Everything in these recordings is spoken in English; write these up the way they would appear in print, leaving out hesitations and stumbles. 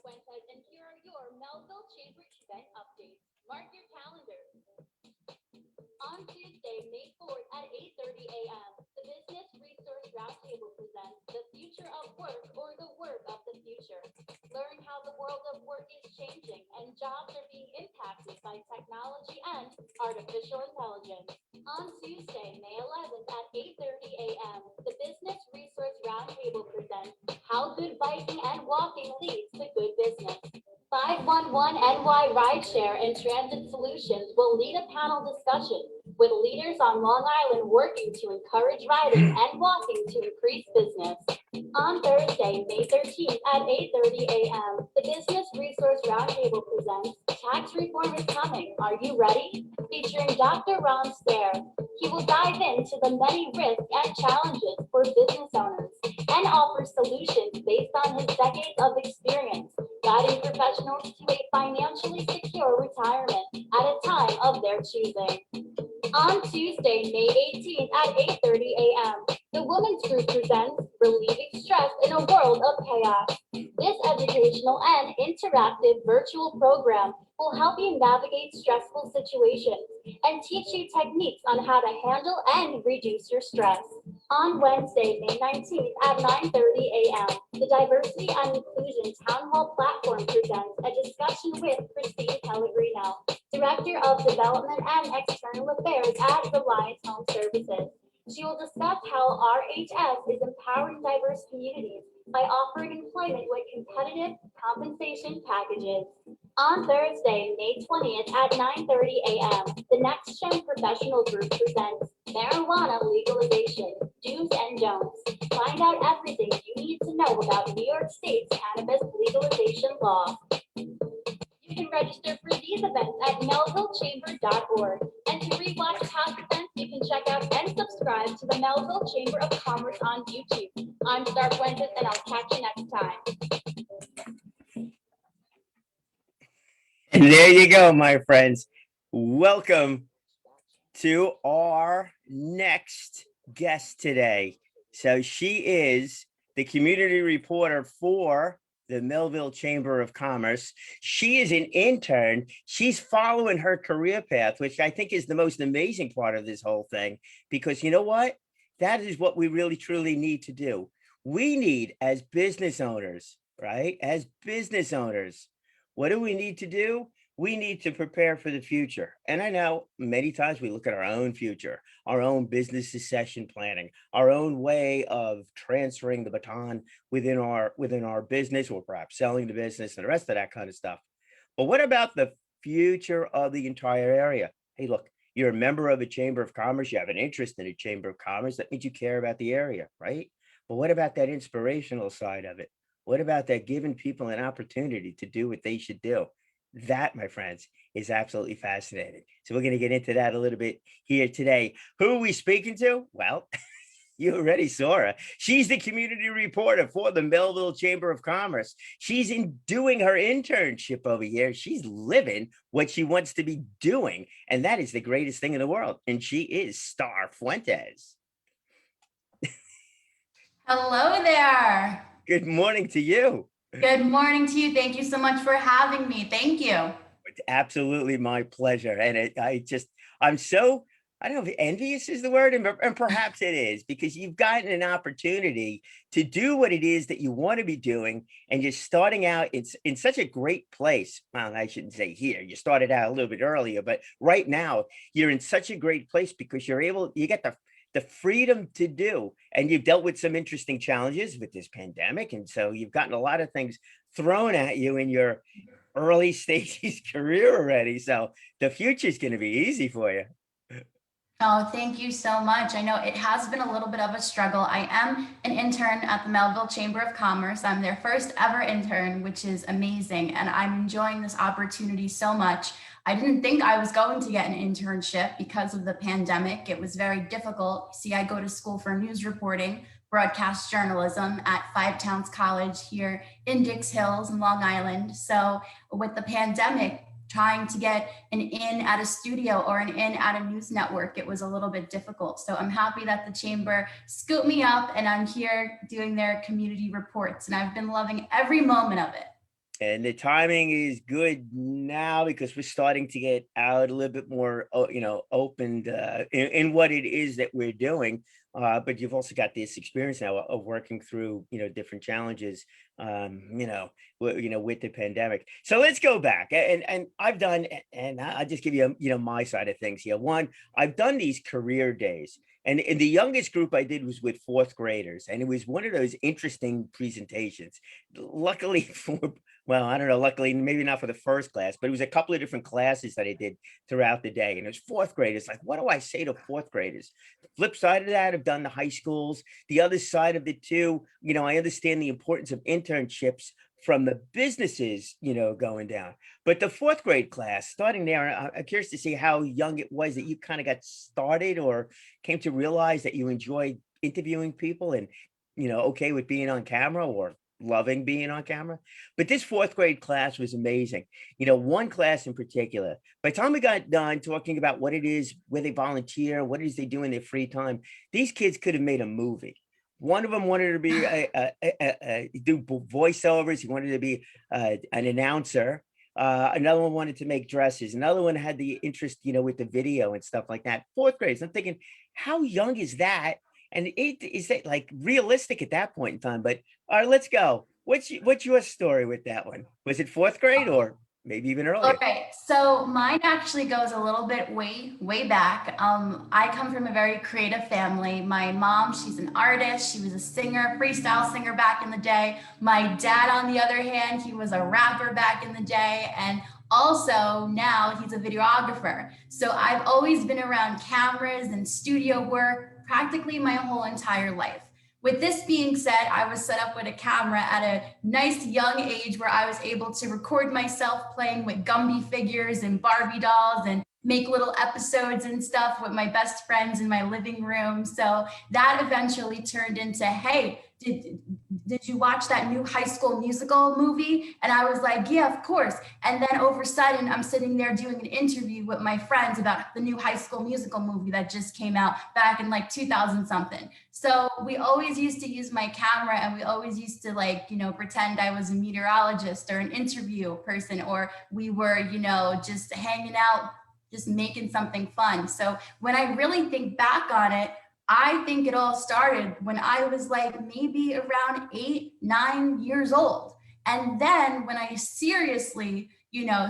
Fuentes, and here are your Melville Chamber event updates. Mark your calendar. On Tuesday, May 4th at 8:30 a.m., the Business Resource Roundtable presents The Future of Work or the Work of the Future. Learn how the world of work is changing and jobs are being impacted by technology and artificial intelligence. On Tuesday, May 11th at 8:30 a.m., the Business Resource Roundtable presents How Good Biking and Walking Leads to Good Business. 511 NY Rideshare and Transit Solutions will lead a panel discussion with leaders on Long Island working to encourage riding and walking to increase business. On Thursday, May 13th at 8:30 a.m., the Business Resource Roundtable presents Tax Reform is Coming. Are you ready? Featuring Dr. Ron Starr. He will dive into the many risks and challenges for business owners and offer solutions based on his decades of experience, guiding professionals to a financially secure retirement at a time of their choosing. On Tuesday, May 18th at 8:30 a.m., the Women's Group presents Relieving Stress in a World of Chaos. This educational and interactive virtual program will help you navigate stressful situations and teach you techniques on how to handle and reduce your stress. On Wednesday, May 19th at 9:30 a.m., the Diversity and Inclusion Town Hall Platform presents a discussion with Christine Pellegrino, Director of Development and External Affairs at Reliance Home Services. She will discuss how RHS is empowering diverse communities by offering employment with competitive compensation packages. On Thursday, May 20th at 9:30 a.m., the Next Gen Professional Group presents Marijuana Legalization, Do's and Don'ts. Find out everything you need to know about New York State's cannabis legalization law. You can register for these events at melvillechamber.org. And to rewatch past events, you can check out and subscribe to the Melville Chamber of Commerce on YouTube. I'm Starr Fuentes, and I'll catch you next time. And there you go, my friends. Welcome to our next guest today. So she is the community reporter for the Melville Chamber of Commerce. She is an intern. She's following her career path, which I think is the most amazing part of this whole thing, because you know what? That is what we really, truly need to do. We need, as business owners, right? As business owners, what do we need to do? We need to prepare for the future. And I know many times we look at our own future, our own business succession planning, our own way of transferring the baton within our business, or perhaps selling the business and the rest of that kind of stuff. But what about the future of the entire area? Hey, look, you're a member of a chamber of commerce, you have an interest in a chamber of commerce, that means you care about the area, right? But what about that inspirational side of it? What about that giving people an opportunity to do what they should do? That, my friends, is absolutely fascinating. So we're going to get into that a little bit here today. Who are we speaking to? Well, you already saw her. She's the community reporter for the Melville Chamber of Commerce. She's doing her internship over here. She's living what she wants to be doing. And that is the greatest thing in the world. And she is Starr Fuentes. Hello there. Good morning to you. Good morning to you. Thank you so much for having me. Thank you. It's absolutely my pleasure. And I'm so, I don't know if envious is the word, and perhaps it is, because you've gotten an opportunity to do what it is that you want to be doing. And you're starting out in such a great place. Well, I shouldn't say here, you started out a little bit earlier, but right now you're in such a great place because you get the freedom to do, and you've dealt with some interesting challenges with this pandemic. And so you've gotten a lot of things thrown at you in your early stages career already. So the future is going to be easy for you. Oh, thank you so much. I know it has been a little bit of a struggle. I am an intern at the Melville Chamber of Commerce. I'm their first ever intern, which is amazing. And I'm enjoying this opportunity so much. I didn't think I was going to get an internship because of the pandemic. It was very difficult. See, I go to school for news reporting, broadcast journalism at Five Towns College here in Dix Hills in Long Island. So with the pandemic, trying to get an in at a studio or an in at a news network, it was a little bit difficult. So I'm happy that the chamber scooped me up and I'm here doing their community reports, and I've been loving every moment of it. And the timing is good now because we're starting to get out a little bit more, opened in what it is that we're doing. But you've also got this experience now of working through, different challenges, with the pandemic. So let's go back. And I've done, and I'll just give you, my side of things here. One, I've done these career days. And the youngest group I did was with fourth graders. And it was one of those interesting presentations. Luckily for well, I don't know, luckily, maybe not for the first class, but it was a couple of different classes that I did throughout the day. And it was fourth graders. Like, what do I say to fourth graders? The flip side of that, I've done the high schools. The other side of it too, I understand the importance of internships from the businesses, going down. But the fourth grade class, starting there, I'm curious to see how young it was that you kind of got started or came to realize that you enjoyed interviewing people and, okay with being on camera or loving being on camera. But this fourth grade class was amazing. One class in particular, by the time we got done talking about what it is, where they volunteer, what it is they do in their free time, these kids could have made a movie. One of them wanted to be do voiceovers. He wanted to be an announcer. Another one wanted to make dresses. Another one had the interest, with the video and stuff like that. Fourth grade. So I'm thinking, how young is that? And is that like realistic at that point in time? But all right, let's go. What's your story with that one? Was it fourth grade or maybe even All earlier? right, so mine actually goes a little bit way back. I come from a very creative family. My mom, she's an artist. She was a singer, freestyle singer back in the day. My dad, on the other hand, he was a rapper back in the day, and also now he's a videographer. So I've always been around cameras and studio work practically my whole entire life. With this being said, I was set up with a camera at a nice young age where I was able to record myself playing with Gumby figures and Barbie dolls and make little episodes and stuff with my best friends in my living room. So that eventually turned into, hey, did you watch that new High School Musical movie? And I was like, yeah, of course. And then over sudden, I'm sitting there doing an interview with my friends about the new High School Musical movie that just came out back in like 2000 something. So we always used to use my camera, and we always used to pretend I was a meteorologist or an interview person, or we were, just hanging out, just making something fun. So when I really think back on it, I think it all started when I was like maybe around 8, 9 years old. And then when I seriously,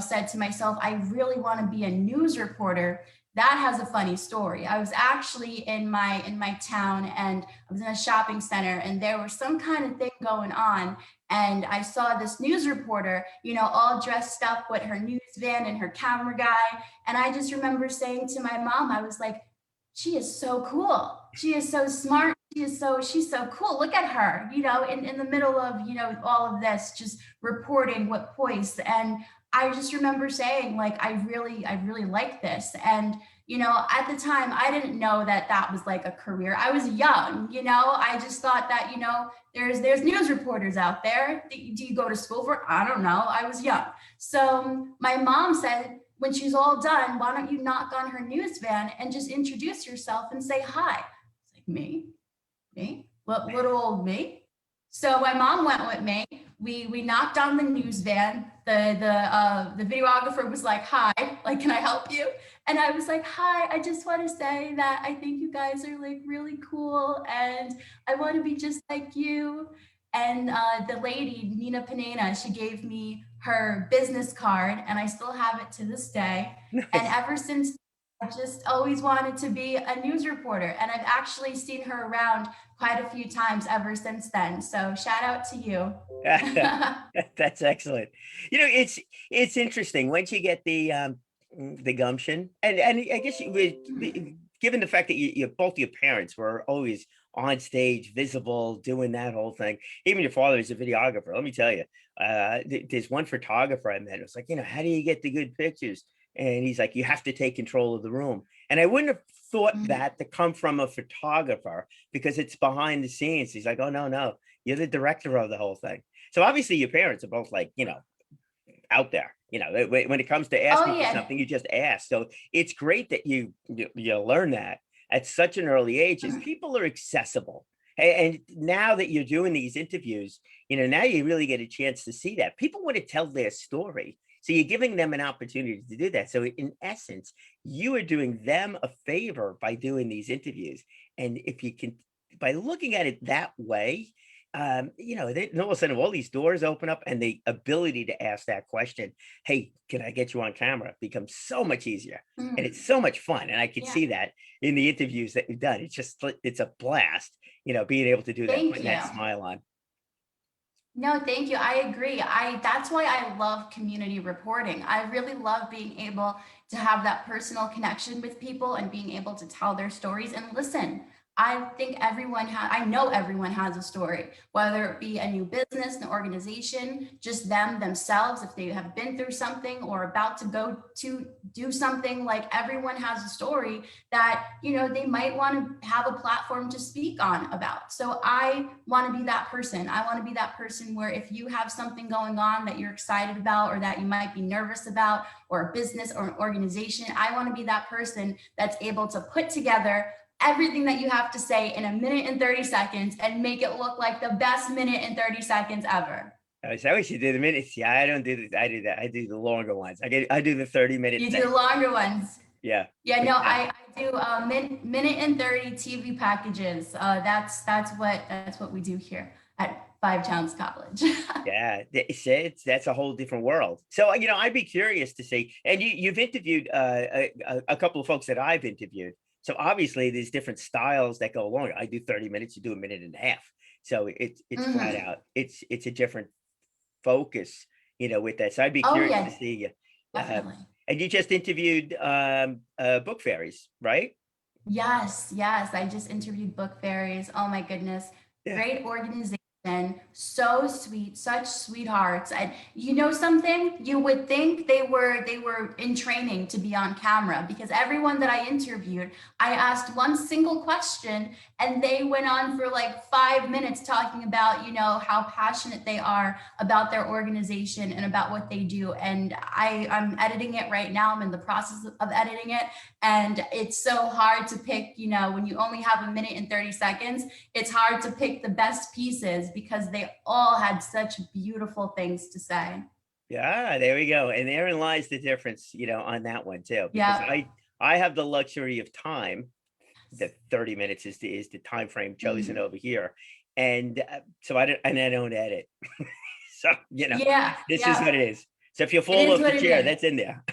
said to myself, I really want to be a news reporter. That has a funny story. I was actually in my town, and I was in a shopping center, and there was some kind of thing going on. And I saw this news reporter, all dressed up with her news van and her camera guy. And I just remember saying to my mom, I was like, she is so cool. She is so smart. She's so cool. Look at her, in the middle of, all of this, just reporting with poise. And I just remember saying, like, I really like this. And, at the time, I didn't know that that was like a career. I was young, I just thought that, there's news reporters out there. Do you go to school for? I don't know. I was young. So my mom said, when she's all done, why don't you knock on her news van and just introduce yourself and say hi? It's like, me, little old me. So my mom went with me. We knocked on the news van. The videographer was like, hi, like, can I help you? And I was like, hi, I just want to say that I think you guys are like really cool, and I want to be just like you. And the lady, Nina Panena, she gave me her business card, and I still have it to this day. And Nice. ever since, I just always wanted to be a news reporter. And I've actually seen her around quite a few times ever since then. So shout out to you. That's excellent. It's interesting once you get the gumption, and I guess given the fact that both your parents were always on stage, visible, doing that whole thing. Even your father is a videographer. Let me tell you, there's one photographer I met. It was like, how do you get the good pictures? And he's like, you have to take control of the room. And I wouldn't have thought that to come from a photographer because it's behind the scenes. He's like, oh, no, you're the director of the whole thing. So obviously your parents are both like, out there, when it comes to Oh, asking for yeah. something, you just ask. So it's great that you learn that at such an early age, as people are accessible. And now that you're doing these interviews, now you really get a chance to see that people want to tell their story. So you're giving them an opportunity to do that. So in essence, you are doing them a favor by doing these interviews. And if you can, by looking at it that way, then all of a sudden all these doors open up and the ability to ask that question, hey, can I get you on camera, becomes so much easier. And Mhm. it's so much fun. And I can Yeah. see that in the interviews that you've done. It's a blast, being able to do that, Thank putting you. that smile on. No, thank you. I agree. That's why I love community reporting. I really love being able to have that personal connection with people and being able to tell their stories and listen. I know everyone has a story, whether it be a new business, an organization, just them themselves, if they have been through something or about to go to do something. Like, everyone has a story that, they might want to have a platform to speak on about. So I want to be that person. I want to be that person where if you have something going on that you're excited about or that you might be nervous about, or a business or an organization, I want to be that person that's able to put together everything that you have to say in a minute and 30 seconds and make it look like the best minute and 30 seconds ever. I wish you did the minutes. Yeah, I don't do I do that. I do the longer ones. I do the 30-minute You do thing. the longer ones. Yeah. Yeah, no, Exactly. I do minute and 30 TV packages. That's what we do here at Five Towns College. Yeah, that's a whole different world. So, I'd be curious to see, and you've interviewed a couple of folks that I've interviewed. So obviously there's different styles that go along. I do 30 minutes, you do a minute and a half. So it's flat Mhm. out. It's a different focus, with that. So I'd be Oh curious to yeah, see you. Um, definitely. and you just interviewed book fairies, right? Yes, yes. I just interviewed Book Fairies. Oh my goodness. Yeah. Great organization. So sweet, such sweethearts. And you know something? You would think they were in training to be on camera, because everyone that I interviewed, I asked one single question and they went on for like 5 minutes talking about, how passionate they are about their organization and about what they do. And I'm editing it right now. I'm in the process of editing it. And it's so hard to pick, when you only have a minute and 30 seconds, it's hard to pick the best pieces because they all had such beautiful things to say. Yeah, there we go. And therein lies the difference, on that one too, because Yeah. I have the luxury of time. The 30 minutes is the time frame chosen Mhm. over here. And so I don't edit. So, Yeah. this is Yeah. what it is. So if you It fall is off the what it chair, is. that's in there.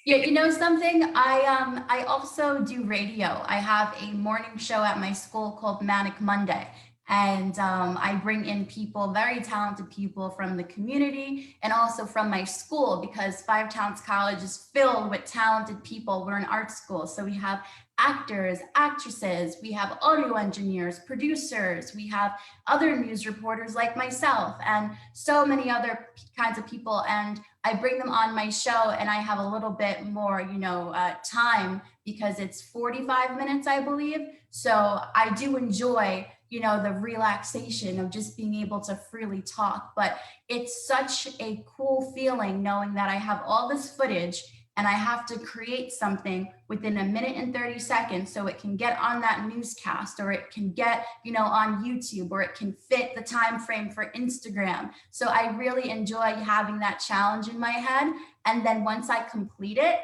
Yeah, you know something? I also do radio. I have a morning show at my school called Manic Monday. And I bring in people, very talented people from the community and also from my school, because Five Towns College is filled with talented people. We're an art school. So we have actors, actresses, we have audio engineers, producers, we have other news reporters like myself, and so many other kinds of people. And I bring them on my show and I have a little bit more, time, because it's 45 minutes, I believe. So I do enjoy, the relaxation of just being able to freely talk. But it's such a cool feeling knowing that I have all this footage and I have to create something within a minute and 30 seconds so it can get on that newscast, or it can get, on YouTube, or it can fit the time frame for Instagram. So I really enjoy having that challenge in my head. And then once I complete it,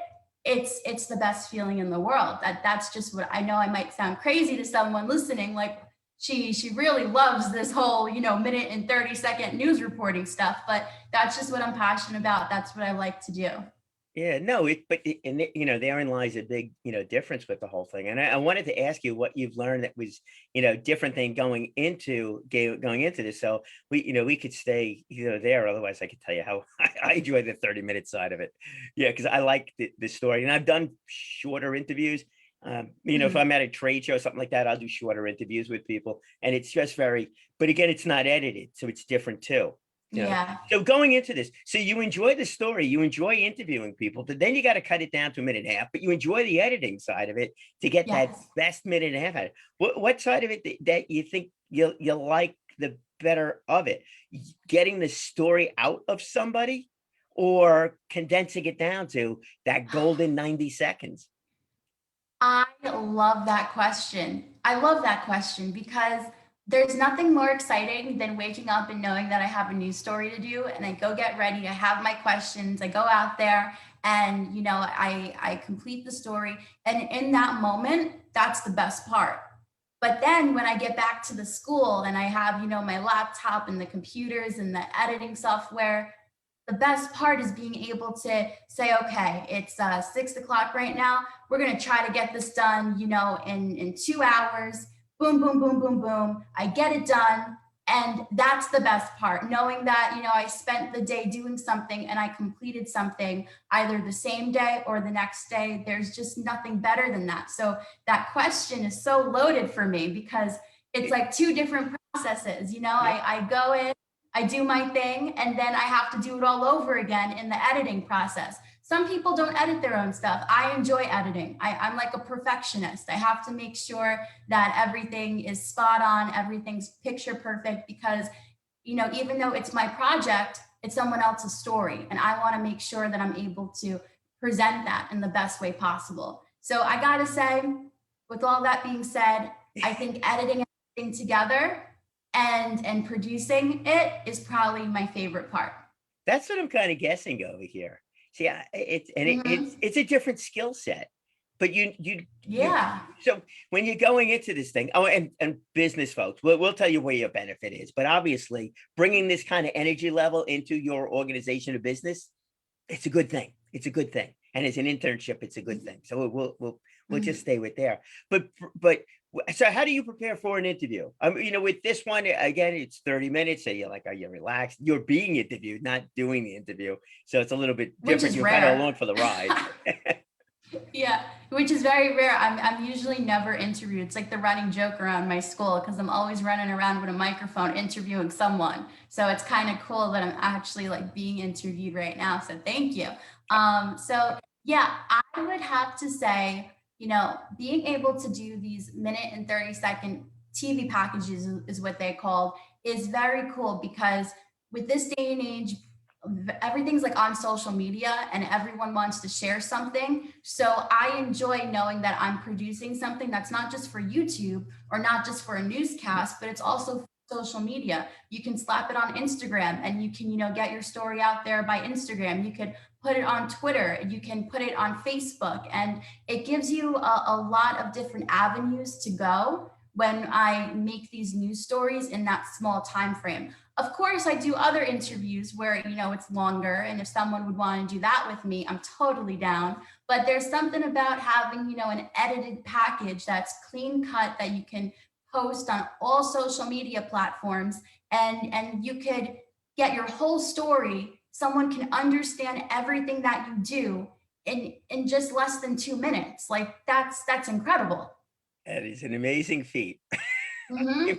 it's the best feeling in the world. That's just what I know. I might sound crazy to someone listening, like she really loves this whole, minute and 30-second news reporting stuff, but that's just what I'm passionate about. That's what I like to do. Yeah, no, therein lies a big, difference with the whole thing. And I wanted to ask you what you've learned that was, different than going into this. So we could stay, there. Otherwise, I could tell you how I enjoy the 30-minute side of it. Yeah, because I like the story, and I've done shorter interviews. If Mhm. I'm at a trade show, something like that, I'll do shorter interviews with people, and it's just but again, it's not edited, so it's different too. You know, Yeah. so going into this, so you enjoy the story, you enjoy interviewing people, but then you got to cut it down to a minute and a half, but you enjoy the editing side of it to get that Yes. best minute and a half out of it. What side of it that you think you like the better of it? Getting the story out of somebody, or condensing it down to that golden 90 seconds? I love that question. I love that question because There's nothing more exciting than waking up and knowing that I have a news story to do, and I go get ready. I have my questions. I go out there and, I complete the story. And in that moment, that's the best part. But then when I get back to the school and I have, my laptop and the computers and the editing software, the best part is being able to say, okay, it's 6 o'clock right now. We're going to try to get this done, in 2 hours. Boom, boom, boom, boom, boom. I get it done. And that's the best part, knowing that, I spent the day doing something and I completed something either the same day or the next day. There's just nothing better than that. So that question is so loaded for me because it's like two different processes. I go in, I do my thing, and then I have to do it all over again in the editing process. Some people don't edit their own stuff. I enjoy editing. I'm like a perfectionist. I have to make sure that everything is spot on, everything's picture perfect because, even though it's my project, it's someone else's story. And I want to make sure that I'm able to present that in the best way possible. So I got to say, with all that being said, I think editing everything together and producing it is probably my favorite part. That's what I'm kind of guessing over here. See, Mhm. it's a different skill set, but you. Yeah. So when you're going into this thing, oh, and business folks, we'll tell you where your benefit is, but obviously bringing this kind of energy level into your organization or business, it's a good thing. It's a good thing, and as an internship, it's a good thing. So we'll just Mhm. stay with there. But so how do you prepare for an interview? With this one again, it's 30 minutes. So you're like, are you relaxed? You're being interviewed, not doing the interview. So it's a little bit Which different. is You're kind of rare. along for the ride. Yeah, which is very rare. I'm usually never interviewed. It's like the running joke around my school because I'm always running around with a microphone interviewing someone. So it's kind of cool that I'm actually like being interviewed right now. So thank you. So yeah, I would have to say, being able to do these minute and 30-second TV packages is what they call is very cool because with this day and age, everything's like on social media and everyone wants to share something. So I enjoy knowing that I'm producing something that's not just for YouTube or not just for a newscast, but it's also for social media. You can slap it on Instagram and you can, get your story out there by Instagram. You could put it on Twitter, you can put it on Facebook, and it gives you a lot of different avenues to go when I make these news stories in that small time frame. Of course, I do other interviews where, it's longer. And if someone would want to do that with me, I'm totally down. But there's something about having, an edited package that's clean cut that you can post on all social media platforms and you could get your whole story. Someone can understand everything that you do in just less than 2 minutes. Like that's incredible. That is an amazing feat. Hmm.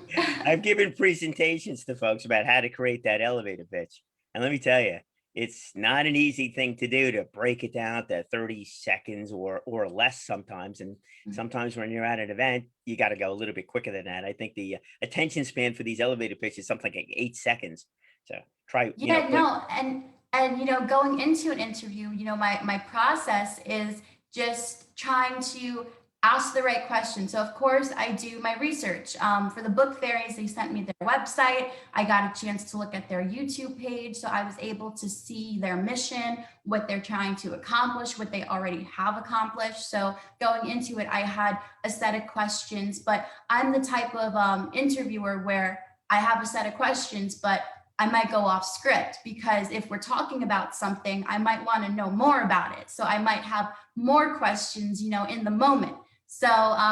I've given presentations to folks about how to create that elevator pitch. And let me tell you, it's not an easy thing to do to break it down to 30 seconds or less sometimes. And sometimes when you're at an event, you got to go a little bit quicker than that. I think the attention span for these elevator pitches is something like 8 seconds. So try, Yeah, but no, and going into an interview, my process is just trying to ask the right question. So of course I do my research. For the book fairies, they sent me their website. I got a chance to look at their YouTube page, so I was able to see their mission, what they're trying to accomplish, what they already have accomplished. So going into it, I had a set of questions, but I'm the type of interviewer where I have a set of questions, but I might go off script because if we're talking about something, I might want to know more about it. So I might have more questions, in the moment. So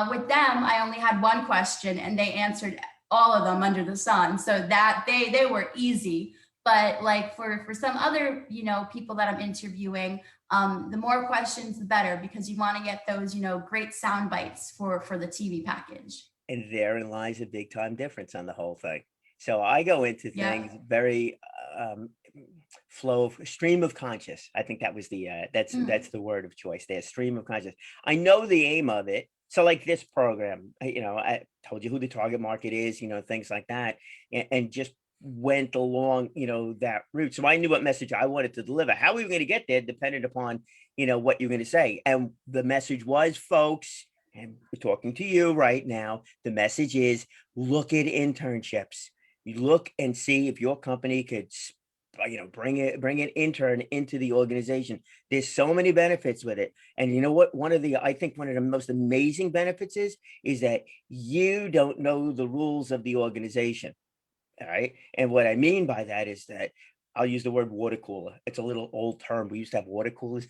with them, I only had one question and they answered all of them under the sun. So that they were easy. But like for some other, people that I'm interviewing, the more questions, the better because you want to get those, great sound bites for the TV package. and therein lies a big time difference on the whole thing. So I go into Yeah. things very um, stream of conscious. I think that was the Mm. that's the word of choice there. Stream of conscious. I know the aim of it. So like this program, I told you who the target market is, things like that, and just went along, that route. So I knew what message I wanted to deliver. How we were going to get there depended upon, what you're going to say. And the message was, folks, and we're talking to you right now. The message is look at internships. You look and see if your company could, bring an intern into the organization. There's so many benefits with it. And you know what? I think one of the most amazing benefits is that you don't know the rules of the organization. All right. And what I mean by that is that I'll use the word water cooler. It's a little old term. We used to have water coolers,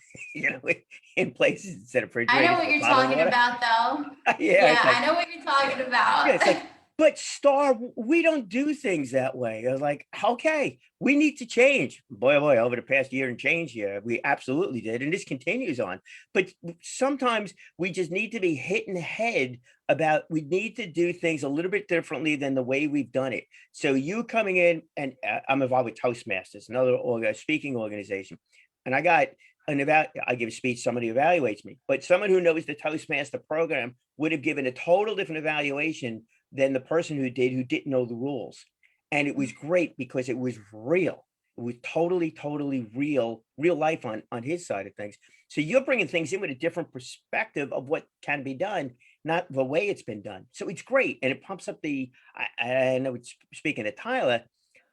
in places instead of I know refrigerators what with you're bottled talking water. about, though. Yeah, Yeah, it's like, I know what you're talking yeah, about. it's like, but Star, we don't do things that way. I was like, okay, we need to change. Boy, oh boy, over the past year and change here, we absolutely did. And this continues on. But sometimes we just need to be hit in the head about we need to do things a little bit differently than the way we've done it. So you coming in, and I'm involved with Toastmasters, another speaking organization. And I got I give a speech, somebody evaluates me, but someone who knows the Toastmaster program would have given a total different evaluation than the person who didn't know the rules. And it was great because it was real. It was totally real life on his side of things. So you're bringing things in with a different perspective of what can be done, not the way it's been done. So it's great, and it pumps up I know it's speaking of Tyler,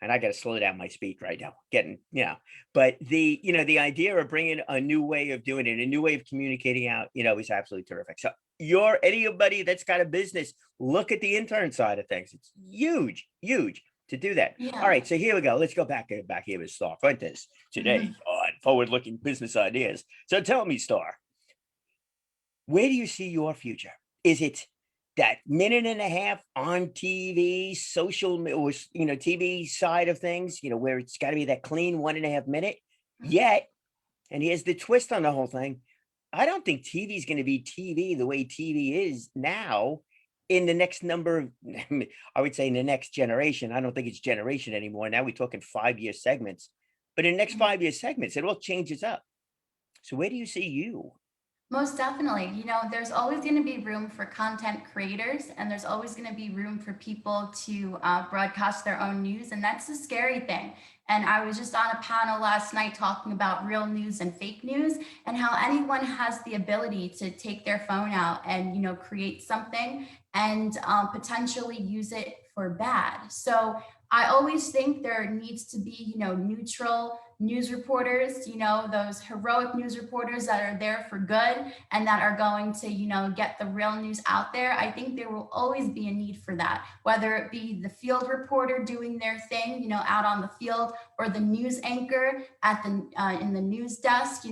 and I got to slow down my speech right now. But the idea of bringing a new way of doing it, a new way of communicating out, is absolutely terrific. So anybody that's got a business, look at the intern side of things. It's huge to do that. All Yeah. right, so here we go. Let's go back here with Starr Fuentes today Mhm. on forward-looking business ideas. So tell me, Starr, where do you see your future? Is it that minute and a half on TV, or TV side of things, where it's got to be that clean 1.5 minute? Yet, and here's the twist on the whole thing. I don't think TV is going to be TV the way TV is now in the next number of, I would say in the next generation. I don't think it's generation anymore. Now we're talking 5-year segments, but in the next 5-year segments, it all changes up. So where do you see you? Most definitely. There's always going to be room for content creators, and there's always going to be room for people to broadcast their own news. And that's the scary thing. And I was just on a panel last night talking about real news and fake news, and how anyone has the ability to take their phone out and, create something and potentially use it for bad. So I always think there needs to be, neutral news reporters, those heroic news reporters that are there for good and that are going to, get the real news out there. I think there will always be a need for that, whether it be the field reporter doing their thing, out on the field, or the news anchor at the in the news desk,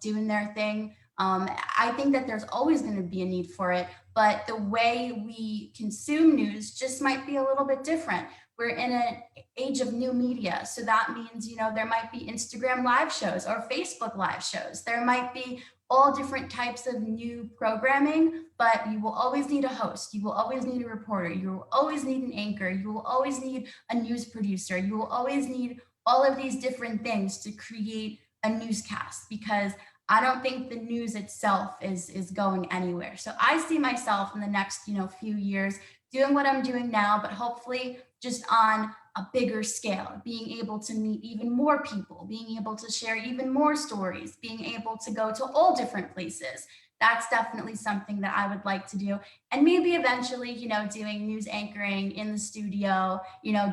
doing their thing. I think that there's always going to be a need for it, but the way we consume news just might be a little bit different. We're in an age of new media. So that means, there might be Instagram live shows or Facebook live shows. There might be all different types of new programming, but you will always need a host. You will always need a reporter. You will always need an anchor. You will always need a news producer. You will always need all of these different things to create a newscast, because I don't think the news itself is going anywhere. So I see myself in the next, few years doing what I'm doing now, but hopefully just on a bigger scale, being able to meet even more people, being able to share even more stories, being able to go to all different places. That's definitely something that I would like to do. And maybe eventually, doing news anchoring in the studio,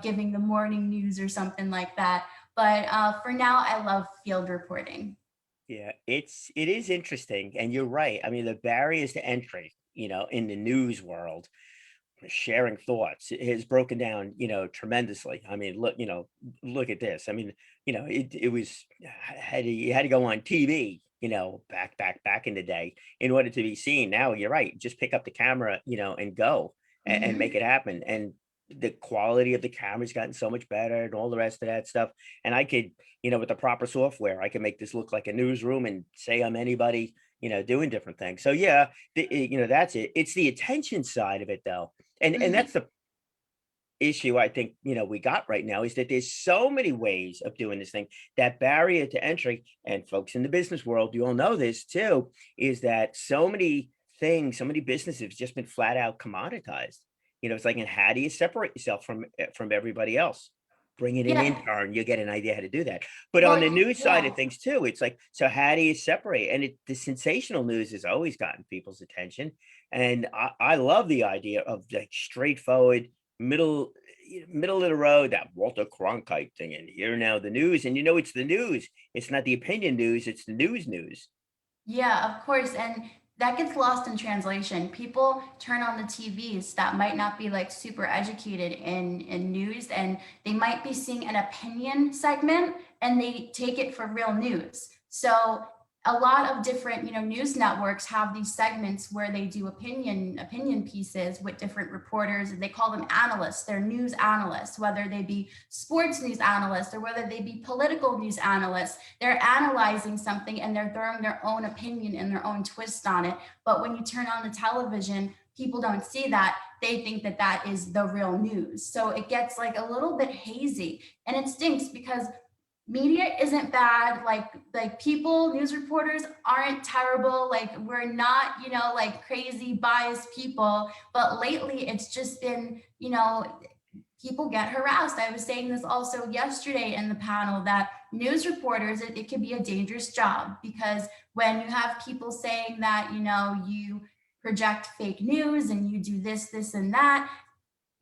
giving the morning news or something like that. But for now, I love field reporting. Yeah, it is interesting, and you're right. I mean, the barriers to entry, in the news world, sharing thoughts has broken down, tremendously. I mean, look at this. I mean, it was you had to go on TV, back in the day in order to be seen. Now you're right. Just pick up the camera, and go and make Mhm. it happen. And the quality of the camera's gotten so much better and all the rest of that stuff. And I could, with the proper software, I can make this look like a newsroom and say I'm anybody, doing different things. So yeah, that's it. It's the attention side of it though. And Mhm. that's the issue I think, we got right now is that there's so many ways of doing this thing. That barrier to entry, and folks in the business world, you all know this too, is that so many things, so many businesses have just been flat out commoditized. It's like, and how do you separate yourself from everybody else? Bring in an Yeah. intern, you get an idea how to do that. But on the Well, news side of yeah. things too, it's like, so how do you separate? And the sensational news has always gotten people's attention. And I love the idea of like straightforward, middle of the road, that Walter Cronkite thing. And here now the news, and it's the news. It's not the opinion news, it's the news. Yeah, of course. And that gets lost in translation. People turn on the TVs that might not be like super educated in news, and they might be seeing an opinion segment and they take it for real news. So a lot of different, news networks have these segments where they do opinion pieces with different reporters, and they call them analysts. They're news analysts, whether they be sports news analysts or whether they be political news analysts. They're analyzing something and they're throwing their own opinion and their own twist on it. But when you turn on the television, people don't see that. They think that that is the real news. So it gets like a little bit hazy, and it stinks because media isn't bad. Like people, news reporters aren't terrible. Like we're not, like crazy biased people. But lately it's just been, people get harassed. I was saying this also yesterday in the panel, that news reporters, it can be a dangerous job, because when you have people saying that, you project fake news and you do this, and that,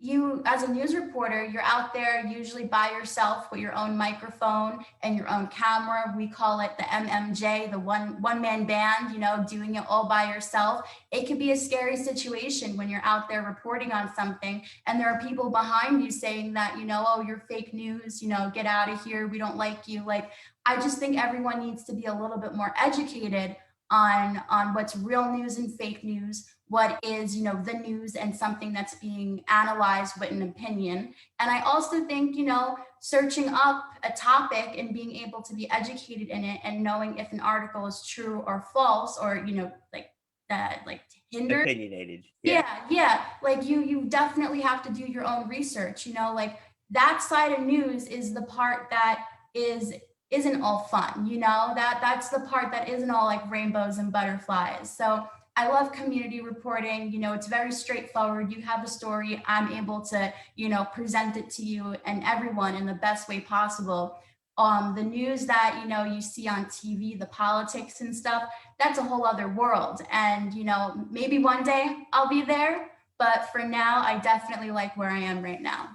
you, as a news reporter, you're out there usually by yourself with your own microphone and your own camera. We call it the MMJ, the one man band, doing it all by yourself. It could be a scary situation when you're out there reporting on something and there are people behind you saying that, oh, you're fake news, get out of here, we don't like you. Like, I just think everyone needs to be a little bit more educated on what's real news and fake news, what is, the news and something that's being analyzed with an opinion. And I also think, searching up a topic and being able to be educated in it and knowing if an article is true or false, or, like that, like hindered. Opinionated. Yeah. Like you definitely have to do your own research, like that side of news is the part that isn't all fun, that's the part that isn't all like rainbows and butterflies. So I love community reporting. It's very straightforward. You have a story, I'm able to, present it to you and everyone in the best way possible. The news that, you see on TV, the politics and stuff, that's a whole other world. And, maybe one day I'll be there, but for now, I definitely like where I am right now.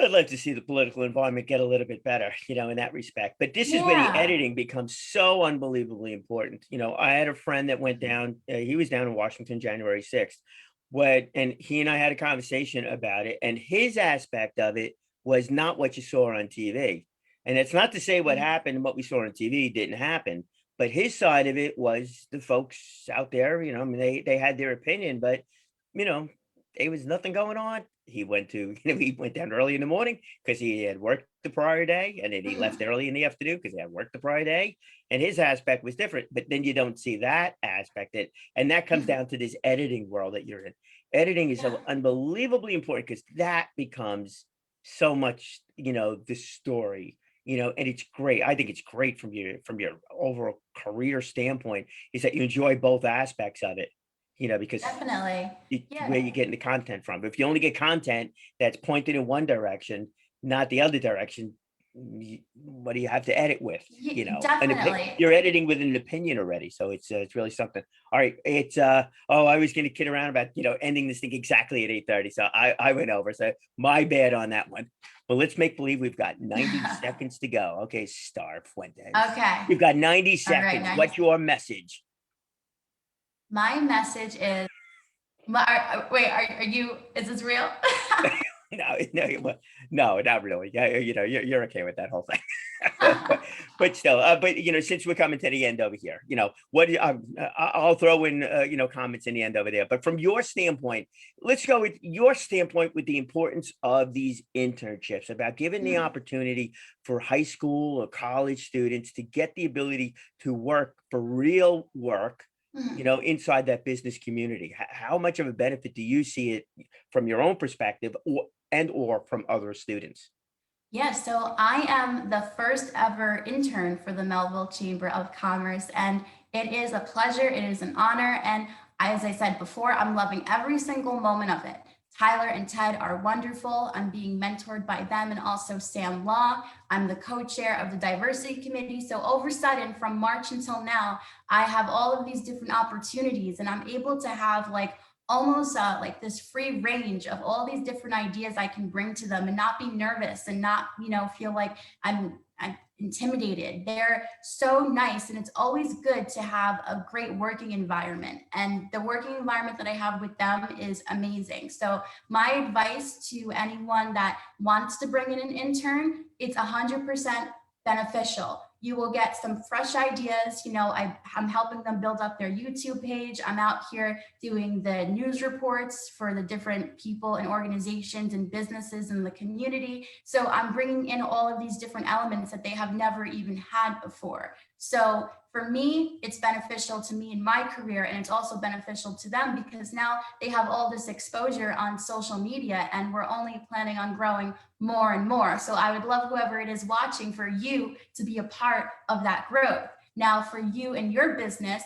I'd like to see the political environment get a little bit better, in that respect. But this is where the Yeah. editing becomes so unbelievably important. I had a friend that went down, he was down in Washington, January 6th. And he and I had a conversation about it. And his aspect of it was not what you saw on TV. And it's not to say what happened and what we saw on TV didn't happen, but his side of it was the folks out there, I mean, they had their opinion, but, there was nothing going on. He went to, he went down early in the morning because he had worked the prior day, and then he left early in the afternoon because he had worked the prior day. And his aspect was different, but then you don't see that aspect. And that comes down to this editing world that you're in. Editing is so unbelievably important because that becomes so much, the story, and it's great. I think it's great from your overall career standpoint, is that you enjoy both aspects of it, because Definitely. it's Yeah. where you're getting the content from. If you only get content that's pointed in one direction, not the other direction, what do you have to edit with? Definitely. You're editing with an opinion already, so it's really something. All right, it's I was going to kid around about ending this thing exactly at 8:30, so I went over. So my bad on that one. But let's make believe we've got 90 seconds to go. Okay, Starr, Fuentes. Okay. We've got 90 All seconds. right, What's your message? My message is, wait, are you, is this real? No, not really. Yeah, you're okay with that whole thing. But still, since we're coming to the end over here, what I'll throw in, comments in the end over there. But from your standpoint, let's go with your standpoint with the importance of these internships, about giving the opportunity for high school or college students to get the ability to work for real work, inside that business community. How much of a benefit do you see it from your own perspective, or from other students? Yeah, so I am the first ever intern for the Melville Chamber of Commerce, and it is a pleasure, it is an honor, and as I said before, I'm loving every single moment of it. Tyler and Ted are wonderful. I'm being mentored by them, and also Sam Law. I'm the co-chair of the diversity committee. So all of a sudden, from March until now, I have all of these different opportunities, and I'm able to have like almost like this free range of all these different ideas I can bring to them, and not be nervous, and not, feel like I'm intimidated. They're so nice, and it's always good to have a great working environment. And the working environment that I have with them is amazing. So my advice to anyone that wants to bring in an intern, it's 100% beneficial. You will get some fresh ideas. I'm helping them build up their YouTube page. I'm out here doing the news reports for the different people and organizations and businesses in the community. So I'm bringing in all of these different elements that they have never even had before. So for me, it's beneficial to me in my career, and it's also beneficial to them because now they have all this exposure on social media, and we're only planning on growing more and more. So I would love whoever it is watching for you to be a part of that growth. Now, for you and your business,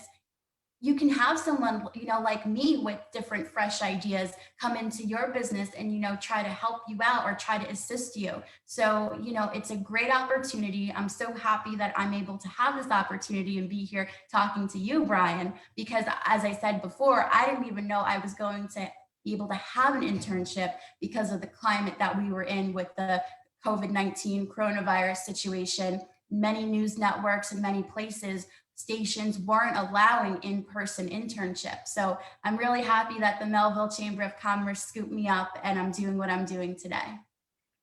you can have someone, like me with different fresh ideas come into your business and, try to help you out or try to assist you. So, it's a great opportunity. I'm so happy that I'm able to have this opportunity and be here talking to you, Brian, because as I said before, I didn't even know I was going to be able to have an internship because of the climate that we were in with the COVID-19 coronavirus situation. Many news networks and many stations weren't allowing in-person internships. So I'm really happy that the Melville Chamber of Commerce scooped me up, and I'm doing what I'm doing today.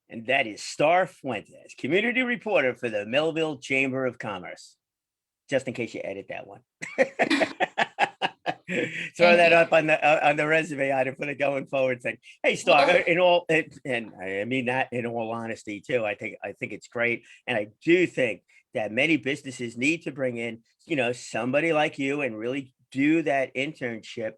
And that is Starr Fuentes, community reporter for the Melville Chamber of Commerce. Just in case you edit that one. Throw that up on the resume item for the going forward thing. Hey, Starr, and I mean that in all honesty too. I think it's great, and I do think that many businesses need to bring in, somebody like you and really do that internship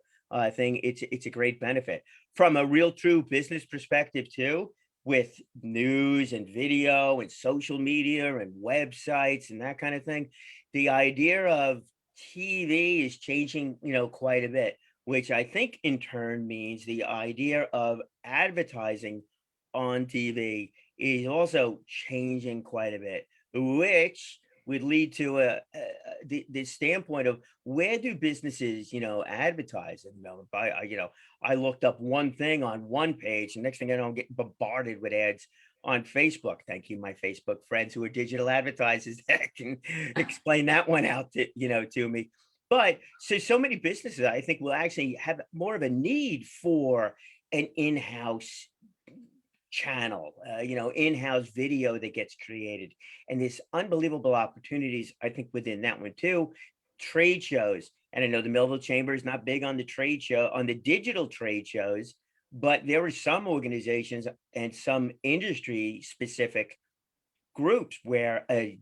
thing. It's a great benefit from a real true business perspective too, with news and video and social media and websites and that kind of thing. The idea of TV is changing, quite a bit, which I think in turn means the idea of advertising on TV is also changing quite a bit, which would lead to the standpoint of where do businesses, advertise. And I looked up one thing on one page, and next thing I know, I'm getting bombarded with ads on Facebook. Thank you, my Facebook friends who are digital advertisers that can explain that one out to me. But so many businesses, I think, will actually have more of a need for an in-house channel, in-house video that gets created. And there's unbelievable opportunities, I think, within that one too. Trade shows. And I know the Melville Chamber is not big on the digital trade shows, but there are some organizations and some industry specific groups where the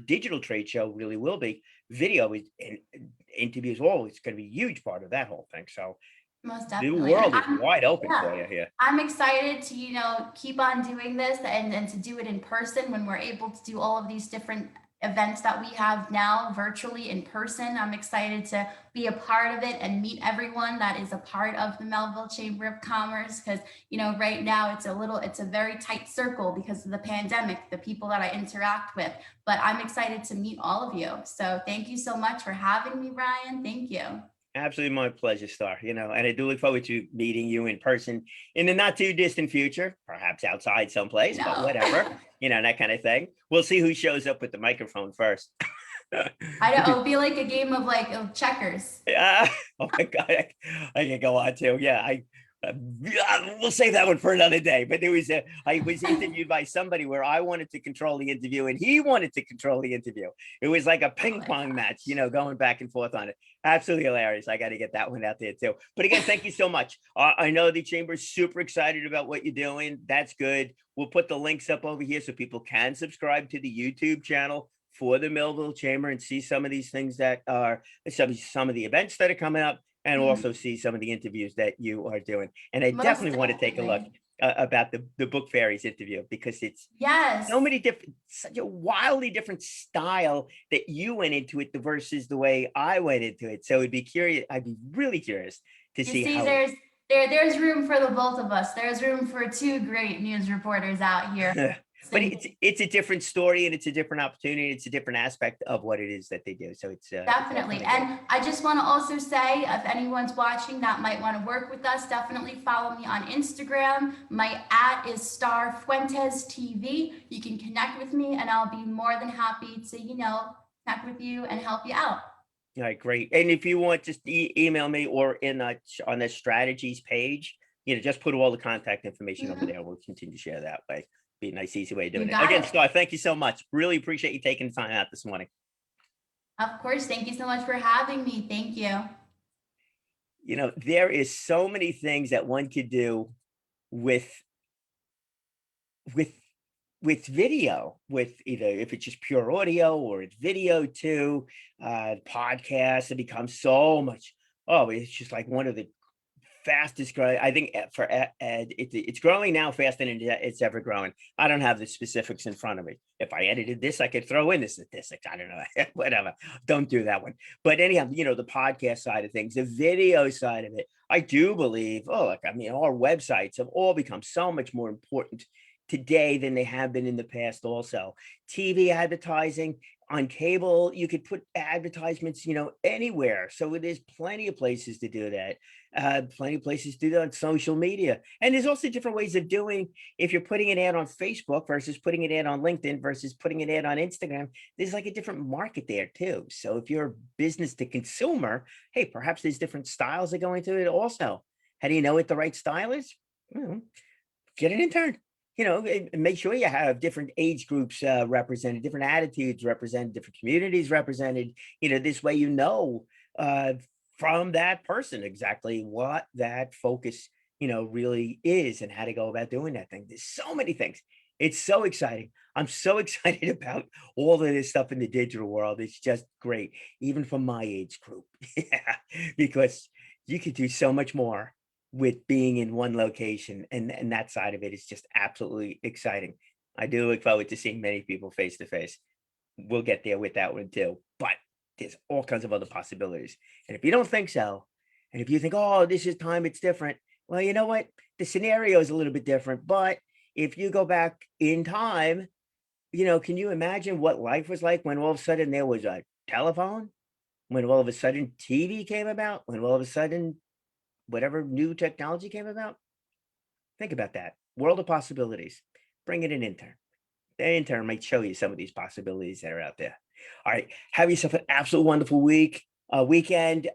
digital trade show really will be video and interviews. It's going to be a huge part of that whole thing. So most the definitely. world is wide open for you here. I'm excited to, keep on doing this and to do it in person when we're able to do all of these different events that we have now virtually in person. I'm excited to be a part of it and meet everyone that is a part of the Melville Chamber of Commerce, because right now it's a very tight circle because of the pandemic, the people that I interact with, but I'm excited to meet all of you. So thank you so much for having me, Brian. Thank you. Absolutely my pleasure, Starr. And I do look forward to meeting you in person in the not too distant future, perhaps outside someplace, but whatever, that kind of thing. We'll see who shows up with the microphone first. I know, it'll be like a game of checkers. Oh my God, I can go on too. Yeah, we'll save that one for another day. But I was interviewed by somebody where I wanted to control the interview and he wanted to control the interview. It was like a ping pong match, going back and forth on it. Absolutely hilarious. I got to get that one out there too. But again, thank you so much. I know the Chamber's super excited about what you're doing. That's good. We'll put the links up over here so people can subscribe to the YouTube channel for the Melville Chamber and see some of these things that are some of the events that are coming up, and also see some of the interviews that you are doing. And I definitely want to take a look about the Book Fairies interview, because it's so many different, such a wildly different style that you went into it versus the way I went into it. So I'd be really curious to see how There's room for the both of us. There's room for two great news reporters out here. But it's a different story and it's a different opportunity. It's a different aspect of what it is that they do. So it's Definitely. And I just want to also say, if anyone's watching that might want to work with us, definitely follow me on Instagram. My @ is Starr Fuentes TV. You can connect with me and I'll be more than happy to, connect with you and help you out. All right, great. And if you want, just email me or on the strategies page, just put all the contact information over there. We'll continue to share that way. Be a nice, easy way of doing it. Again, Starr, thank you so much. Really appreciate you taking the time out this morning. Of course. Thank you so much for having me. Thank you. There is so many things that one could do with video, with either if it's just pure audio or it's video too. Podcasts have become so much. Oh, it's just like one of the fastest growing. I think for it's growing now faster than it's ever growing. I don't have the specifics in front of me. If I edited this, I could throw in the statistics. I don't know. Whatever. Don't do that one. But anyhow, the podcast side of things, the video side of it, I do believe, our websites have all become so much more important today than they have been in the past. Also, TV advertising on cable, you could put advertisements, anywhere. So there's plenty of places to do that. Plenty of places to do that on social media. And there's also different ways of doing, if you're putting an ad on Facebook versus putting an ad on LinkedIn versus putting an ad on Instagram, there's like a different market there too. So if you're business to consumer, hey, perhaps there's different styles that go into it also. How do you know what the right style is? Get an intern. Make sure you have different age groups represented, different attitudes represented, different communities represented. This way, from that person exactly what that focus, really is and how to go about doing that thing. There's so many things. It's so exciting. I'm so excited about all of this stuff in the digital world. It's just great, even for my age group. Yeah, because you could do so much more with being in one location, and that side of it is just absolutely exciting. I do look forward to seeing many people face to face. We'll get there with that one too, but there's all kinds of other possibilities. And if you don't think so, and if you think, oh, this is time, it's different. Well, you know what? The scenario is a little bit different, but if you go back in time, can you imagine what life was like when all of a sudden there was a telephone? When all of a sudden TV came about? When all of a sudden whatever new technology came about? Think about that. World of possibilities. Bring in an intern. The intern might show you some of these possibilities that are out there. All right. Have yourself an absolute wonderful weekend.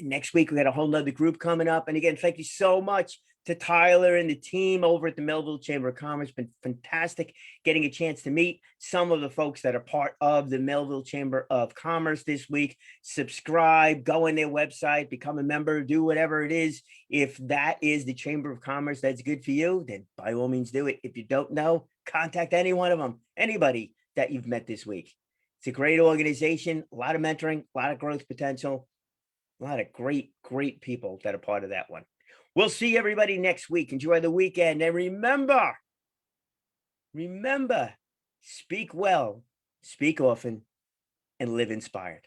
Next week, we got a whole nother group coming up. And again, thank you so much to Tyler and the team over at the Melville Chamber of Commerce. Been fantastic getting a chance to meet some of the folks that are part of the Melville Chamber of Commerce this week. Subscribe, go on their website, become a member, do whatever it is. If that is the Chamber of Commerce that's good for you, then by all means do it. If you don't know, contact any one of them, anybody that you've met this week. It's a great organization, a lot of mentoring, a lot of growth potential, a lot of great, great people that are part of that one. We'll see everybody next week. Enjoy the weekend. And remember, speak well, speak often, and live inspired.